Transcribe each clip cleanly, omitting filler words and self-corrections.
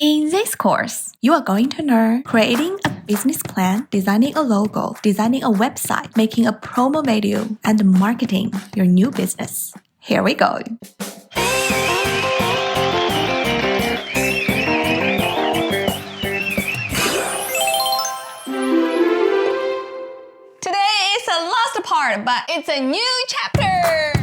In this course, you are going to learn creating a business plan, designing a logo, designing a website, making a promo video, and marketing your new business. Here we go. Today is the last part, but it's a new chapter.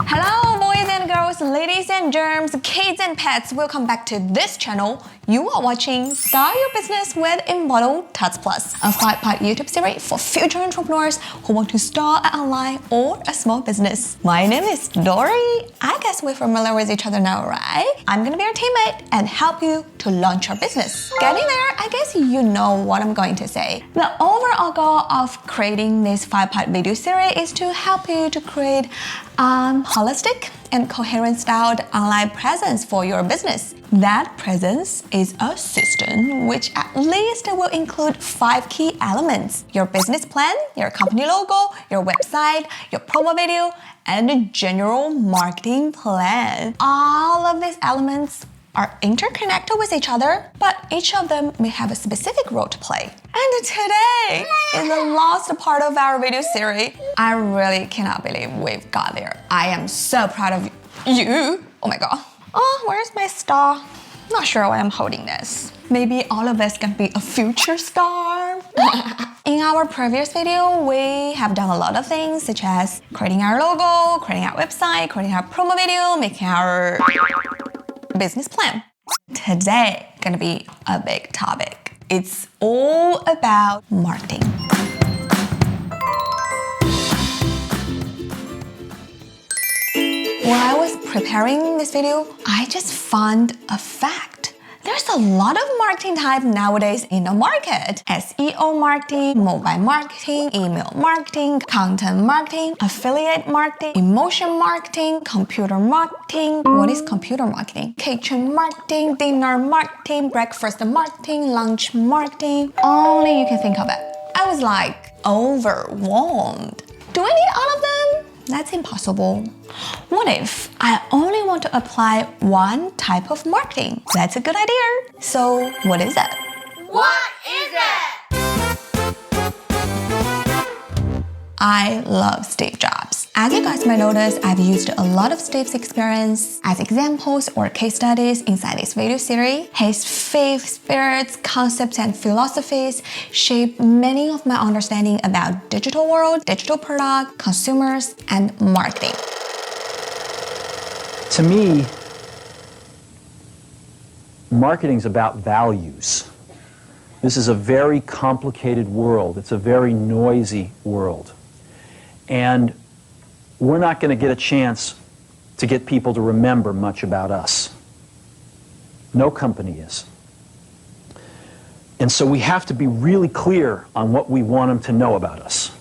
Hello, boys and girls, ladies and germs, kids and pets. Welcome back to this channel. You are watching Start Your Business with Envato Tuts Plus, a 5-part YouTube series for future entrepreneurs who want to start an online or a small business. My name is Dory. I guess we're familiar with each other now, right? I'm gonna be your teammate and help you to launch your business. Getting there, I guess you know what I'm going to say. The overall goal of creating this 5-part video series is to help you to create holistic and coherent styled online presence for your business. That presence is a system which at least will include 5 key elements: your business plan, your company logo, your website, your promo video, and a general marketing plan. All of these elements are interconnected with each other, but each of them may have a specific role to play. And today is the last part of our video series. I really cannot believe we've got there. I am so proud of you. Oh my god. Oh, where's my star? Not sure why I'm holding this. Maybe all of us can be a future star. In our previous video, we have done a lot of things such as creating our logo, creating our website, creating our promo video, making our business plan. Today, gonna be a big topic. It's all about marketing. When I was preparing this video, I just found a fact. There's a lot of marketing type nowadays in the market. SEO marketing, mobile marketing, email marketing, content marketing, affiliate marketing, emotion marketing, computer marketing. What is computer marketing? Kitchen marketing, dinner marketing, breakfast marketing, lunch marketing. Only you can think of it. I was like overwhelmed. Do I need all of them? That's impossible. What if I only want to apply one type of marketing? That's a good idea. So what is it? What is it? I love Steve Jobs. As you guys might notice, I've used a lot of Steve's experience as examples or case studies inside this video series. His faith, spirits, concepts, and philosophies shape many of my understanding about digital world, digital product, consumers, and marketing. To me, marketing's about values. This is a very complicated world. It's a very noisy world. And we're not going to get a chance to get people to remember much about us. No company is. And so we have to be really clear on what we want them to know about us.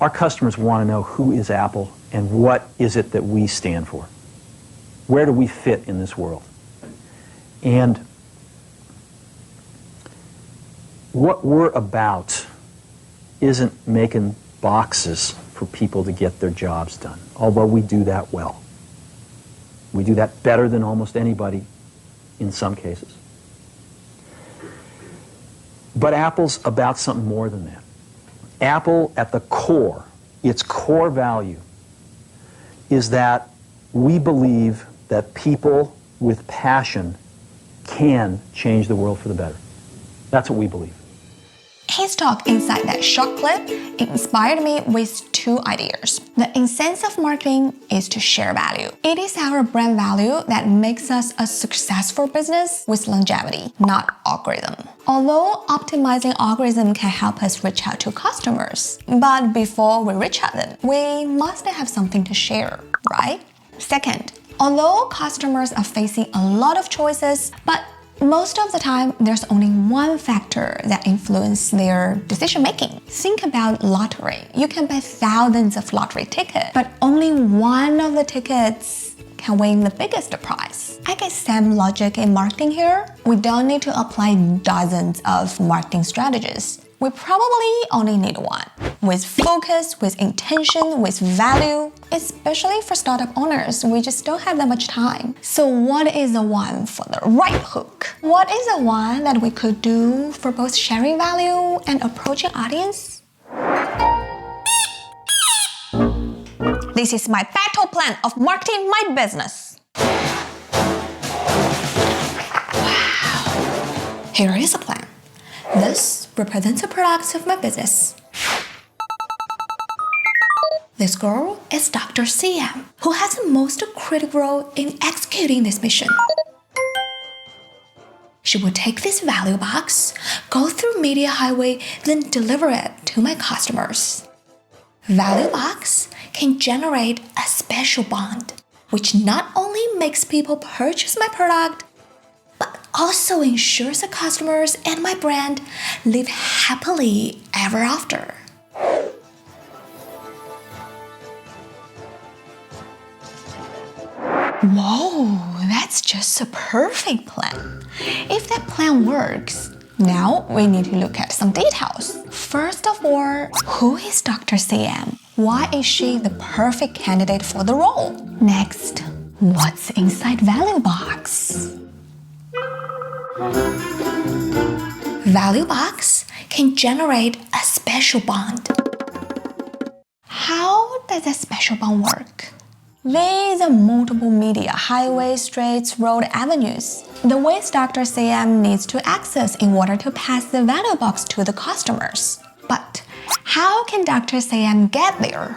Our customers want to know who is Apple and what is it that we stand for. Where do we fit in this world? And what we're about isn't making boxes for people to get their jobs done, although we do that well. We do that better than almost anybody in some cases. But Apple's about something more than that. Apple, at the core, its core value is that we believe that people with passion can change the world for the better. That's what we believe. His talk inside that short clip inspired me with 2 ideas. The essence of marketing is to share value. It is our brand value that makes us a successful business with longevity, not algorithm. Although optimizing algorithm can help us reach out to customers, but before we reach out them, we must have something to share, right? Second, although customers are facing a lot of choices, but most of the time, there's only one factor that influences their decision making. Think about lottery. You can buy thousands of lottery tickets, but only one of the tickets can win the biggest prize. I guess same logic in marketing here. We don't need to apply dozens of marketing strategies. We probably only need one. With focus, with intention, with value. Especially for startup owners, we just don't have that much time. So what is the one for the right hook? What is the one that we could do for both sharing value and approaching audience? This is my battle plan of marketing my business. Wow. Here is a plan. This represents the products of my business. This girl is Dr. CM, who has the most critical role in executing this mission. She will take this value box, go through media highway, then deliver it to my customers. Value box can generate a special bond, which not only makes people purchase my product, but also ensures the customers and my brand live happily ever after. Whoa, that's just a perfect plan. If that plan works, now we need to look at some details. First of all, who is Dr. CM? Why is she the perfect candidate for the role? Next, what's inside Value Box? Value Box can generate a special bond. How does a special bond work? These are multiple media, highways, streets, road avenues. The ways Dr. CM needs to access in order to pass the value box to the customers. But how can Dr. CM get there?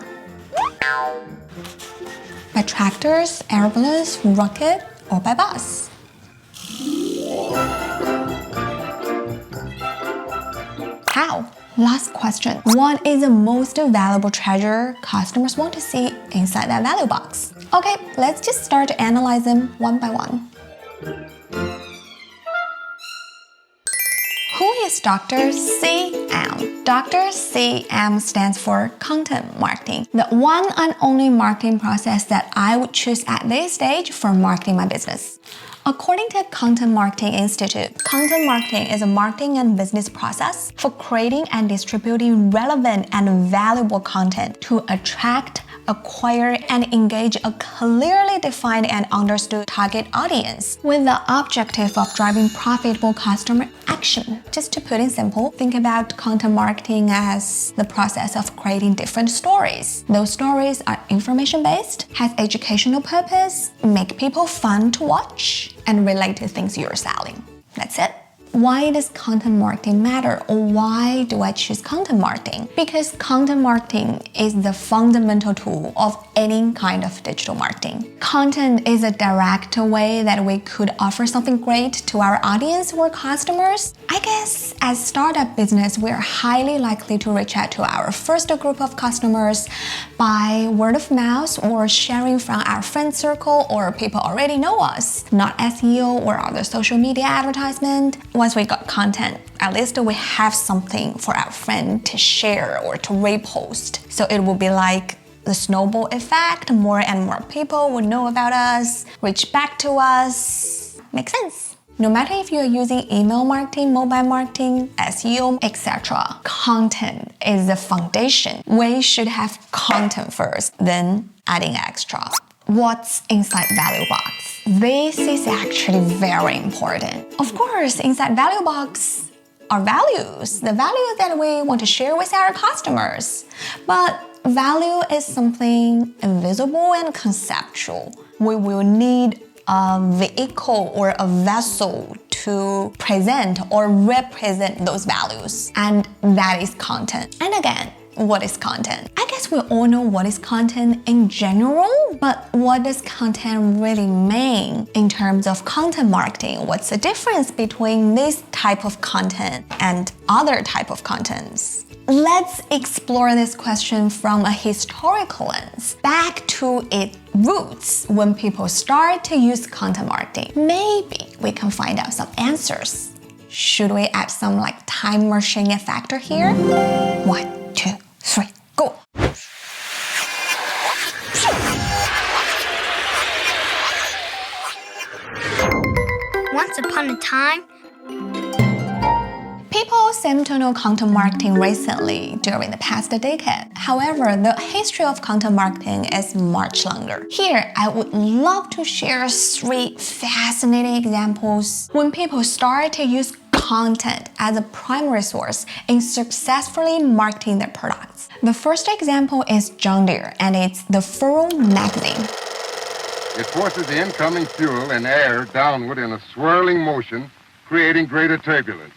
By tractors, airplanes, rocket, or by bus? How? Last question. What is the most valuable treasure customers want to see inside that value box? Okay, let's just start to analyze them one by one. Who is Dr. CM? Dr. CM stands for content marketing, the one and only marketing process that I would choose at this stage for marketing my business. According to Content Marketing Institute, content marketing is a marketing and business process for creating and distributing relevant and valuable content to attract, acquire, and engage a clearly defined and understood target audience with the objective of driving profitable customer action. Just to put it simple, think about content marketing as the process of creating different stories. Those stories are information-based, has educational purpose, make people fun to watch, and relate to things you're selling. That's it. Why does content marketing matter, or why do I choose content marketing? Because content marketing is the fundamental tool of any kind of digital marketing. Content is a direct way that we could offer something great to our audience or customers. I guess as startup business, we're highly likely to reach out to our first group of customers by word of mouth or sharing from our friend circle or people already know us, not SEO or other social media advertisement. Once we got content, at least we have something for our friend to share or to repost. So it will be like the snowball effect. More and more people will know about us, reach back to us. Makes sense. No matter if you're using email marketing, mobile marketing, SEO, etc., content is the foundation. We should have content first, then adding extra. What's inside Value Box? This is actually very important. Of course, inside Value Box are values, the values that we want to share with our customers. But value is something invisible and conceptual. We will need a vehicle or a vessel to present or represent those values, and that is content. And again, what is content? I guess we all know what is content in general, but what does content really mean in terms of content marketing? What's the difference between this type of content and other type of contents? Let's explore this question from a historical lens, back to its roots when people start to use content marketing. Maybe we can find out some answers. Should we add some time machine factor here? 1, 2, 3, go! time? People seem to know content marketing recently during the past decade. However, the history of content marketing is much longer. Here, I would love to share 3 fascinating examples when people started to use content as a primary source in successfully marketing their products. The first example is John Deere, and it's the Furrow magazine. It forces the incoming fuel and air downward in a swirling motion, creating greater turbulence.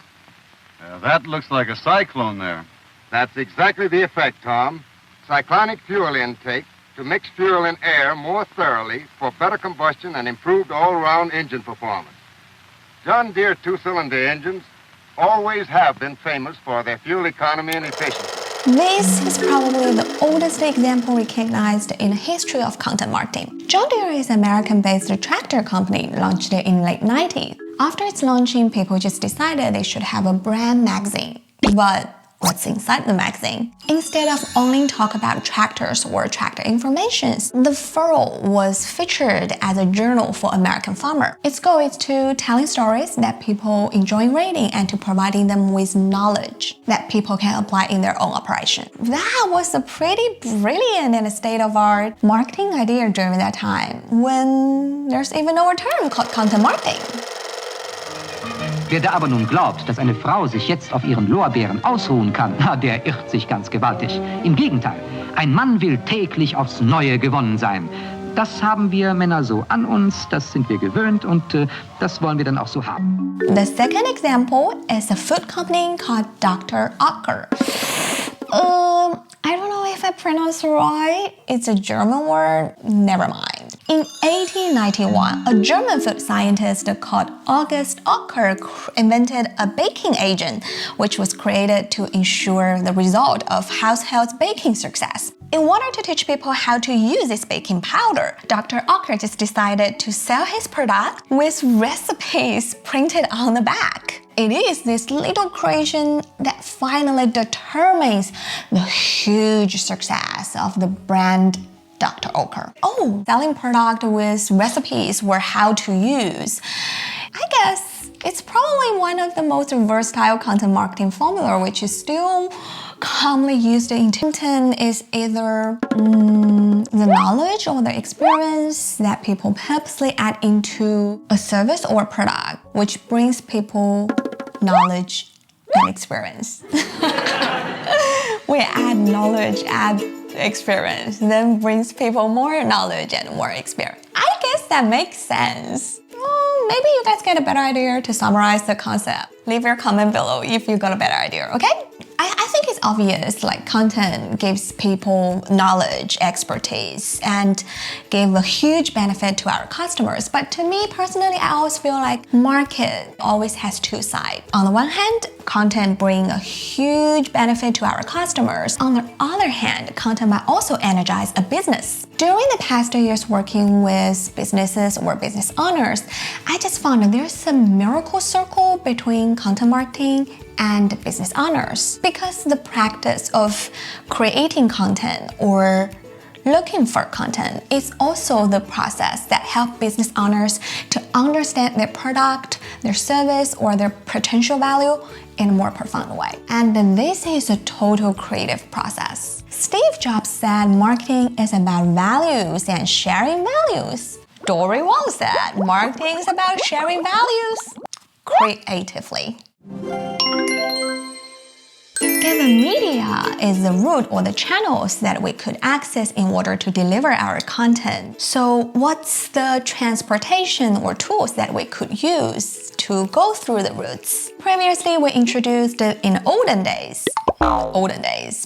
That looks like a cyclone there. That's exactly the effect, Tom. Cyclonic fuel intake to mix fuel and air more thoroughly for better combustion and improved all-round engine performance. John Deere 2-cylinder engines always have been famous for their fuel economy and efficiency. This is probably the oldest example recognized in the history of content marketing. John Deere is an American-based tractor company launched in late 90s. After its launching, people just decided they should have a brand magazine. But what's inside the magazine? Instead of only talk about tractors or tractor information, the Furrow was featured as a journal for American farmers. Its goal is to telling stories that people enjoy reading and to providing them with knowledge that people can apply in their own operation. That was a pretty brilliant and state-of-the-art marketing idea during that time, when there's even no term called content marketing. Wer da aber nun glaubt, dass eine Frau sich jetzt auf ihren Lorbeeren ausruhen kann, der irrt sich ganz gewaltig. Im Gegenteil, ein Mann will täglich aufs Neue gewonnen sein. Das haben wir Männer so an uns, das sind wir gewöhnt und das wollen wir dann auch so haben. The second example is a food company called Dr. Oetker. I don't know if I pronounce it right. It's a German word. Never mind. In 1891, a German food scientist called August Oetker invented a baking agent, which was created to ensure the result of household baking success. In order to teach people how to use this baking powder, Dr. Oetker just decided to sell his product with recipes printed on the back. It is this little creation that finally determines the huge success of the brand Dr. Oetker. Oh, selling product with recipes or how to use. I guess it's probably one of the most versatile content marketing formula which is still commonly used in content is either the knowledge or the experience that people purposely add into a service or product, which brings people knowledge and experience. We add knowledge, add experience, then brings people more knowledge and more experience. I guess that makes sense. Maybe you guys get a better idea to summarize the concept. Leave your comment below if you got a better idea, okay? I think it's obvious, like content gives people knowledge, expertise, and give a huge benefit to our customers. But to me personally, I always feel like market always has 2 sides. On the one hand, content bring a huge benefit to our customers. On the other hand, content might also energize a business. During the past 2 years working with businesses or business owners, I just found that there's a miracle circle between content marketing and business owners, because the practice of creating content or looking for content is also the process that helps business owners to understand their product, their service, or their potential value in a more profound way. And then this is a total creative process. Steve Jobs said marketing is about values and sharing values. Dory once said marketing is about sharing values creatively. Given media is the route or the channels that we could access in order to deliver our content. So what's the transportation or tools that we could use to go through the routes? Previously, we introduced it in olden days.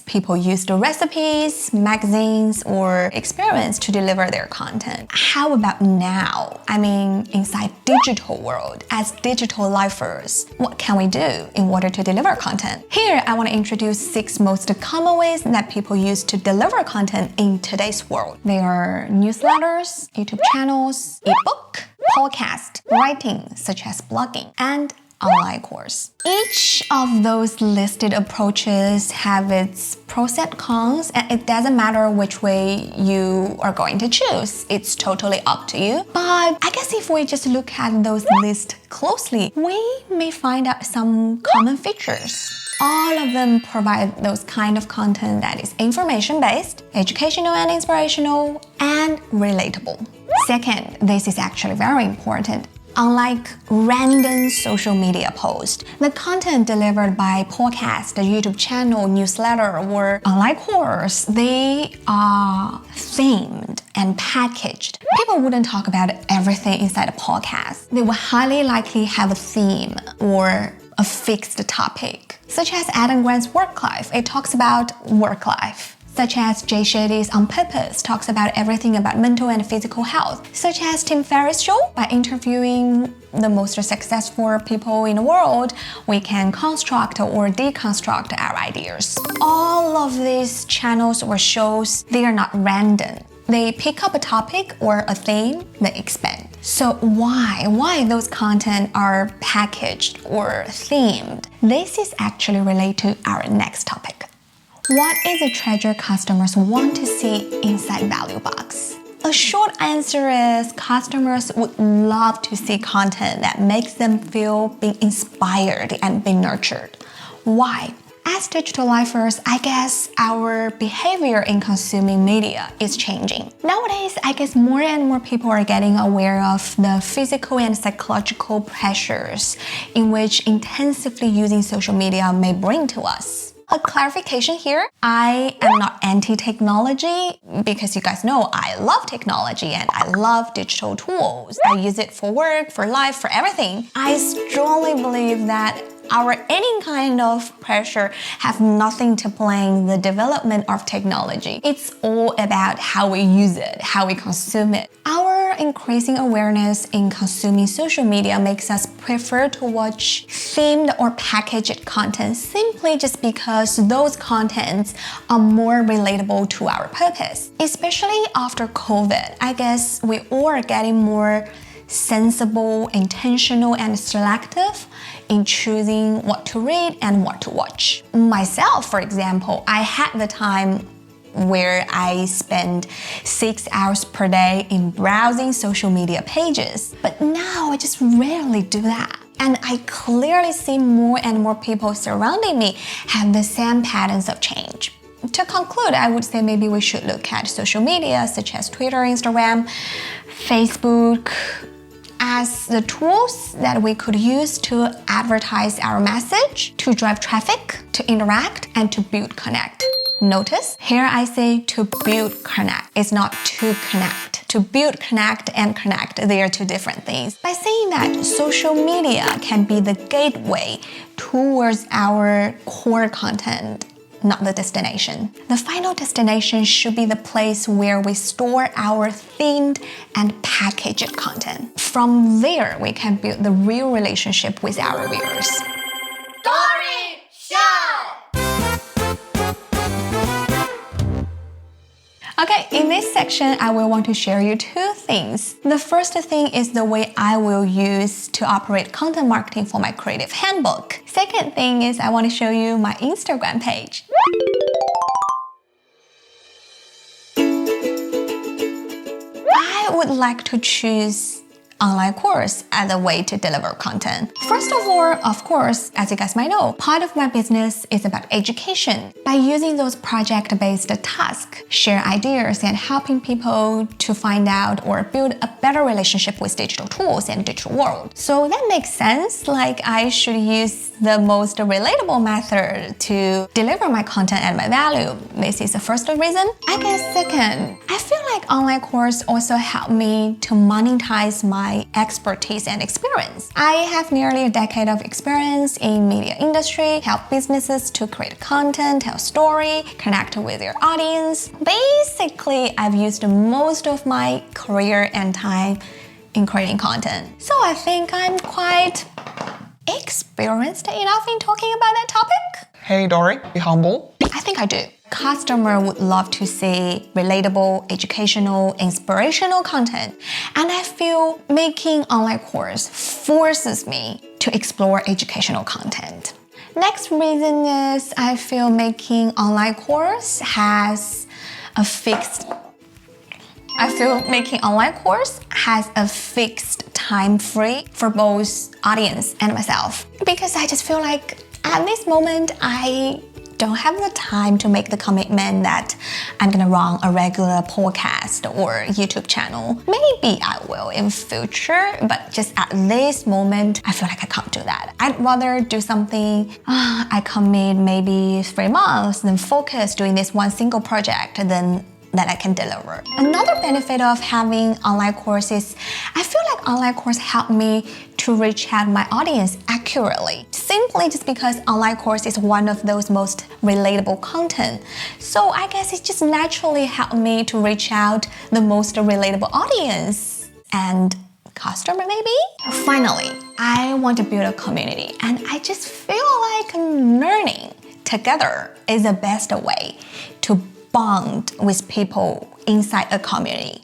People used recipes, magazines, or experience to deliver their content. How about now? I mean, inside digital world, as digital lifers, what can we do in order to deliver content? Here, I want to introduce 6 most common ways that people use to deliver content in today's world. They are newsletters, YouTube channels, ebook, podcast, writing, such as blogging, and online course. Each of those listed approaches have its pros and cons, and it doesn't matter which way you are going to choose. It's totally up to you. But I guess if we just look at those lists closely, we may find out some common features. All of them provide those kind of content that is information-based, educational and inspirational, and relatable. Second, this is actually very important. Unlike random social media posts, the content delivered by podcast, YouTube channel, newsletter, or online course, they are themed and packaged. People wouldn't talk about everything inside a podcast. They will highly likely have a theme or a fixed topic, such as Adam Grant's Work Life. It talks about work life. Such as Jay Shetty's On Purpose talks about everything about mental and physical health. Such as Tim Ferriss' show, by interviewing the most successful people in the world, we can construct or deconstruct our ideas. All of these channels or shows, they are not random. They pick up a topic or a theme, they expand. So why those content are packaged or themed? This is actually related to our next topic. What is a treasure customers want to see inside Value Box? A short answer is customers would love to see content that makes them feel being inspired and being nurtured. Why? As digital lifers, I guess our behavior in consuming media is changing. Nowadays, I guess more and more people are getting aware of the physical and psychological pressures in which intensively using social media may bring to us. A clarification here, I am not anti-technology because you guys know I love technology and I love digital tools. I use it for work, for life, for everything. I strongly believe that any kind of pressure have nothing to blame the development of technology. It's all about how we use it, how we consume it. Our increasing awareness in consuming social media makes us prefer to watch themed or packaged content simply just because those contents are more relatable to our purpose. Especially after COVID, I guess we all are getting more sensible, intentional, and selective in choosing what to read and what to watch. Myself, for example, I had the time where I spend 6 hours per day in browsing social media pages. But now I just rarely do that. And I clearly see more and more people surrounding me have the same patterns of change. To conclude, I would say maybe we should look at social media such as Twitter, Instagram, Facebook, as the tools that we could use to advertise our message, to drive traffic, to interact, and to build connect. Notice, here I say to build connect. It's not to connect. To build connect and connect, they are two different things. By saying that social media can be the gateway towards our core content, not the destination. The final destination should be the place where we store our themed and packaged content. From there, we can build the real relationship with our viewers. Dory Show! Okay, in this section, I will want to share you two things. The first thing is the way I will use to operate content marketing for my creative handbook. Second thing is I want to show you my Instagram page. I would like to choose online course as a way to deliver content. First of all, of course, as you guys might know, part of my business is about education. By using those project-based tasks, share ideas and helping people to find out or build a better relationship with digital tools and digital world. So that makes sense, like I should use the most relatable method to deliver my content and my value. This is the first reason. I guess second, I feel like online course also help me to monetize my expertise and experience. I have nearly a decade of experience in media industry, help businesses to create content, tell story, connect with their audience. Basically, I've used most of my career and time in creating content. So I think I'm quite experienced enough in talking about that topic. Hey Dory, be humble. I think I do. Customer would love to see relatable, educational, inspirational content. And I feel making online course forces me to explore educational content. Next reason is I feel making online course has a fixed time frame for both audience and myself. Because I just feel like at this moment, I don't have the time to make the commitment that I'm gonna run a regular podcast or YouTube channel. Maybe I will in future, but just at this moment, I feel like I can't do that. I'd rather do something, I commit maybe 3 months, then focus doing this one single project, then that I can deliver. Another benefit of having online courses, I feel like online course help me to reach out my audience accurately. Simply just because online course is one of those most relatable content. So I guess it just naturally helped me to reach out the most relatable audience and customer maybe? Finally, I want to build a community and I just feel like learning together is the best way to bond with people inside a community.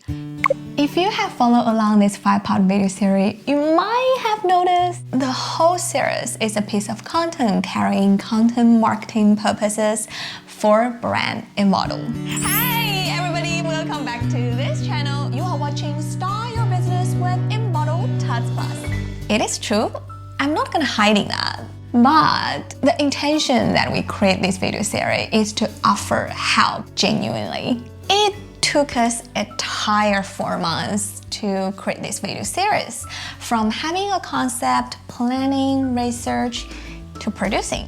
If you have followed along this 5-part video series, you might have noticed the whole series is a piece of content carrying content marketing purposes for brand Envato. Hey everybody, welcome back to this channel. You are watching Start Your Business with Envato Tuts Plus. It is true, I'm not gonna hiding that. But the intention that we create this video series is to offer help genuinely. It took us an entire 4 months to create this video series, from having a concept, planning, research, to producing.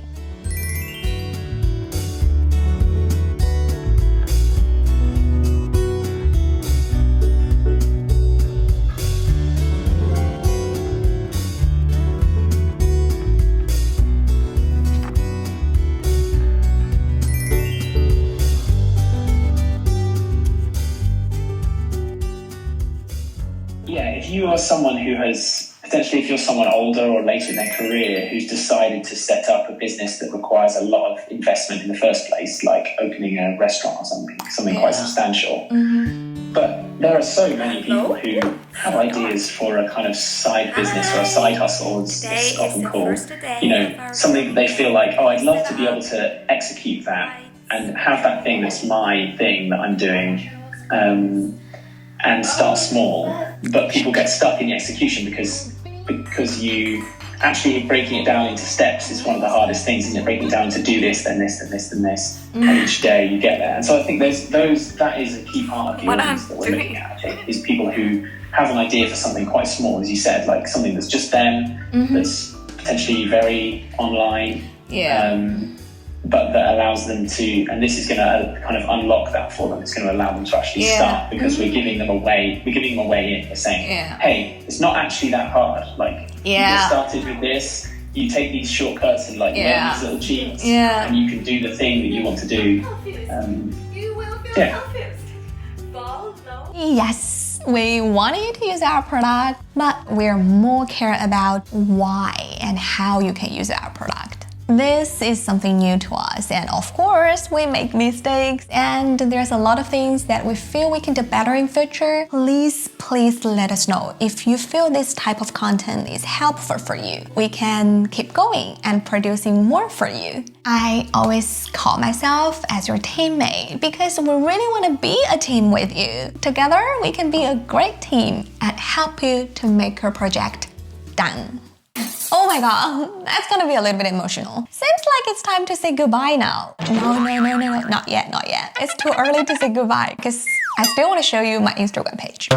If you are someone who has, potentially if you're someone older or later in their career who's decided to set up a business that requires a lot of investment in the first place, like opening a restaurant or something quite substantial. But there are so many people who have ideas for a kind of side business or a side hustle, it's often called, something that they feel like, oh, I'd love to be able to execute that and have that thing that's my thing that I'm doing. And start small, but people get stuck in the execution because you actually breaking it down into steps is one of the hardest things, isn't it? Breaking it down to do this, then this, then this, then this, and each day you get there. And so I think that is a key part of the audience that we're looking at, is people who have an idea for something quite small, as you said, like something that's just them, that's potentially very online, but that allows them to, and this is going to kind of unlock that for them. It's going to allow them to actually start, because we're giving them a way in. We're saying, hey, it's not actually that hard. Like, you get started with this, you take these shortcuts and learn these little cheats, and you can do the thing that you want to do. Yes, we want you to use our product, but we're more care about why and how you can use our product. This is something new to us, and of course we make mistakes, and there's a lot of things that we feel we can do better in future. Please let us know if you feel this type of content is helpful for you. We can keep going and producing more for you. I always call myself as your teammate because we really want to be a team with you. Together we can be a great team and help you to make your project done. Oh my god, that's gonna be a little bit emotional. Seems like it's time to say goodbye now. No, not yet. It's too early to say goodbye because I still want to show you my Instagram page.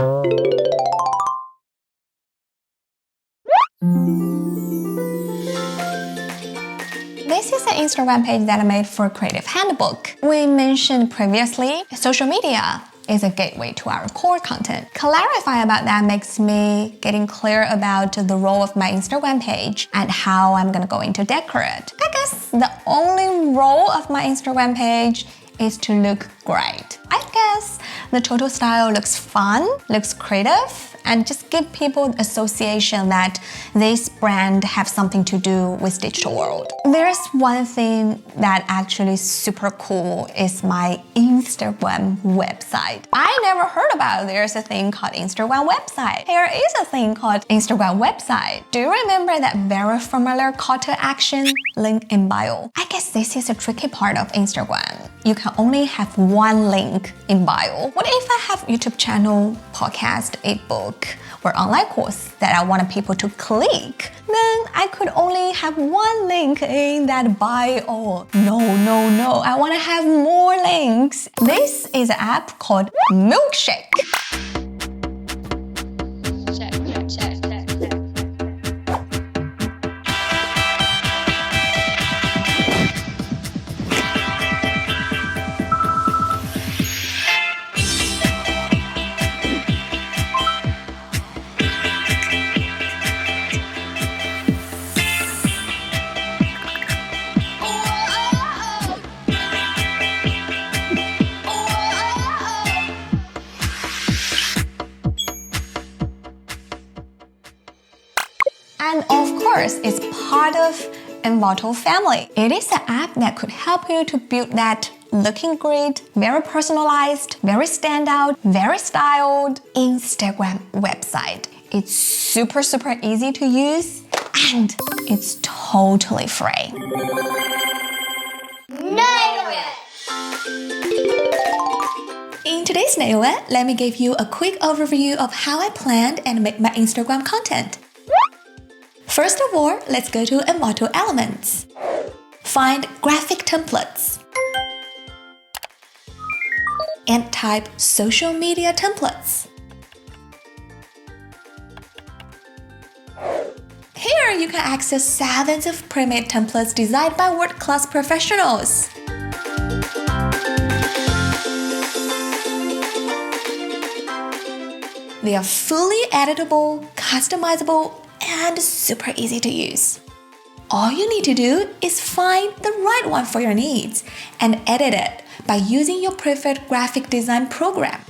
This is an Instagram page that I made for Creative Handbook. We mentioned previously, social media is a gateway to our core content. Clarify about that makes me getting clear about the role of my Instagram page and how I'm gonna go into decorate. I guess the only role of my Instagram page is to look great. I guess the total style looks fun, looks creative, and just give people the association that this brand have something to do with digital world. There's one thing that actually super cool is my Instagram website. I never heard about there's a thing called Instagram website. There is a thing called Instagram website. Do you remember that very familiar call to action? Link in bio. I guess this is a tricky part of Instagram. You can only have one link in bio. What if I have YouTube channel, podcast, ebook, or online course that I wanted people to click? Then I could only have one link in that bio. No. I want to have more links. This is an app called Milkshake. And of course, it's part of Envato family. It is an app that could help you to build that looking great, very personalized, very standout, very styled Instagram website. It's super easy to use and it's totally free. Nail it! In today's Nail It, let me give you a quick overview of how I planned and make my Instagram content. First of all, let's go to Envato Elements. Find graphic templates and type social media templates. Here you can access thousands of pre-made templates designed by world-class professionals. They are fully editable, customizable, and super easy to use. All you need to do is find the right one for your needs and edit it by using your preferred graphic design program.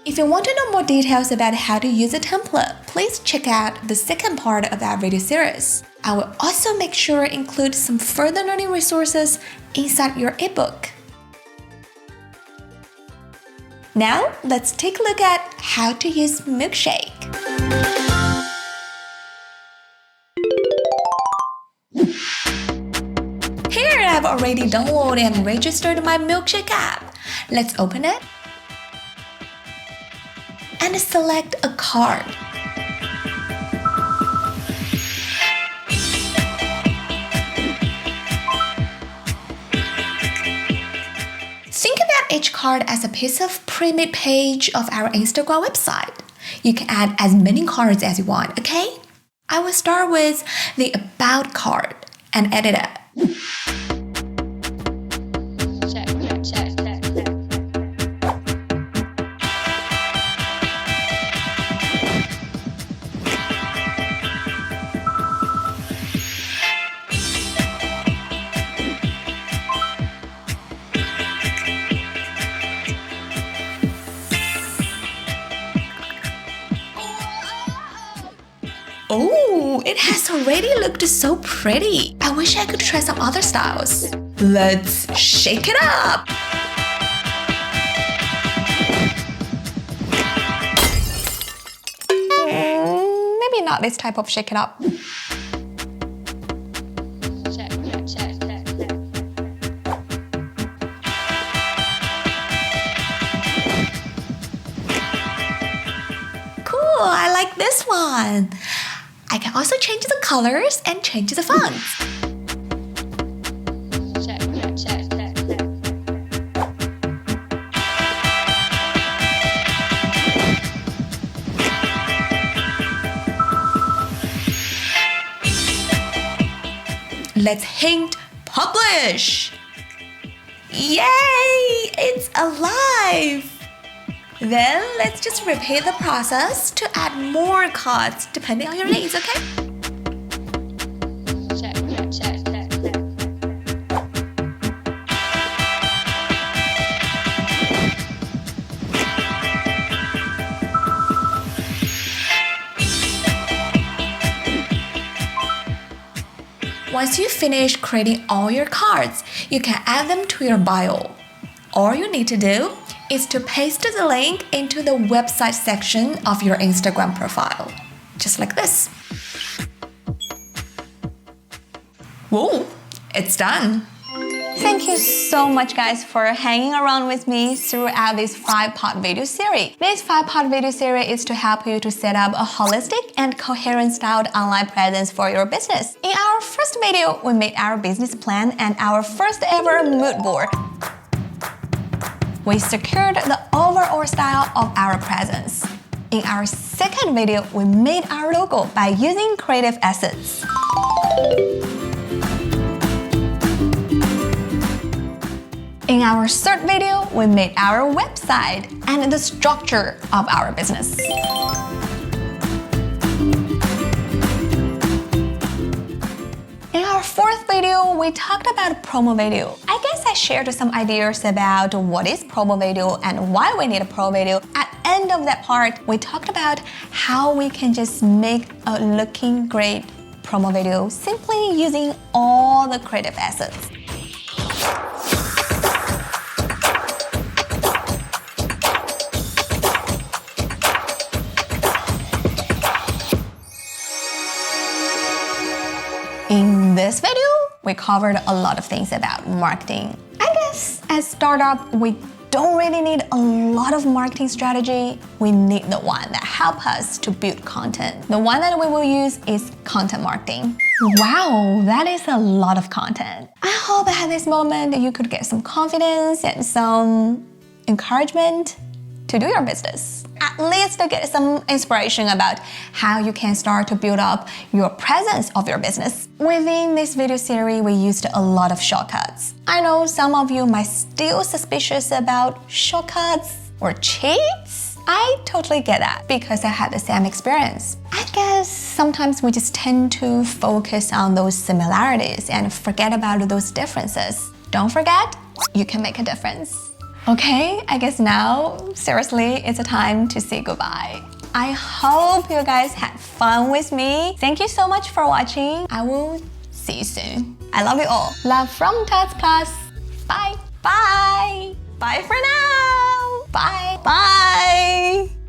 If you want to know more details about how to use a template, please check out the second part of our video series. I will also make sure to include some further learning resources inside your ebook. Now, let's take a look at how to use Milkshake. Here I've already downloaded and registered my Milkshake app. Let's open it and select a card. Think about each card as a piece of pre-made page of our Instagram website. You can add as many cards as you want, okay? I will start with the About card and edit it. Oh, it has already looked so pretty. I wish I could try some other styles. Let's shake it up. Maybe not this type of shake it up. Cool, I like this one. I can also change the colors and change the fonts. Let's hit publish. Yay! It's alive! Then let's just repeat the process to add more cards depending on your needs, okay? Once you finish creating all your cards, you can add them to your bio. All you need to do is to paste the link into the website section of your Instagram profile. Just like this. Whoa, it's done. Thank you so much guys for hanging around with me throughout this 5-part video series. This 5-part video series is to help you to set up a holistic and coherent styled online presence for your business. In our first video, we made our business plan and our first ever mood board. We secured the overall style of our presence. In our second video, we made our logo by using creative assets. In our third video, we made our website and the structure of our business. In our fourth video, we talked about promo video. I guess I shared some ideas about what is promo video and why we need a promo video. At the end of that part, we talked about how we can just make a looking great promo video simply using all the creative assets. In this video, we covered a lot of things about marketing. I guess as startup, we don't really need a lot of marketing strategy. We need the one that helps us to build content. The one that we will use is content marketing. Wow, that is a lot of content. I hope at this moment you could get some confidence and some encouragement to do your business. At least to get some inspiration about how you can start to build up your presence of your business. Within this video series, we used a lot of shortcuts. I know some of you might still suspicious about shortcuts or cheats. I totally get that because I had the same experience. I guess sometimes we just tend to focus on those similarities and forget about those differences. Don't forget, you can make a difference. Okay, I guess now, seriously, it's a time to say goodbye. I hope you guys had fun with me. Thank you so much for watching. I will see you soon. I love you all. Love from Tuts Plus. Bye. Bye. Bye for now. Bye. Bye.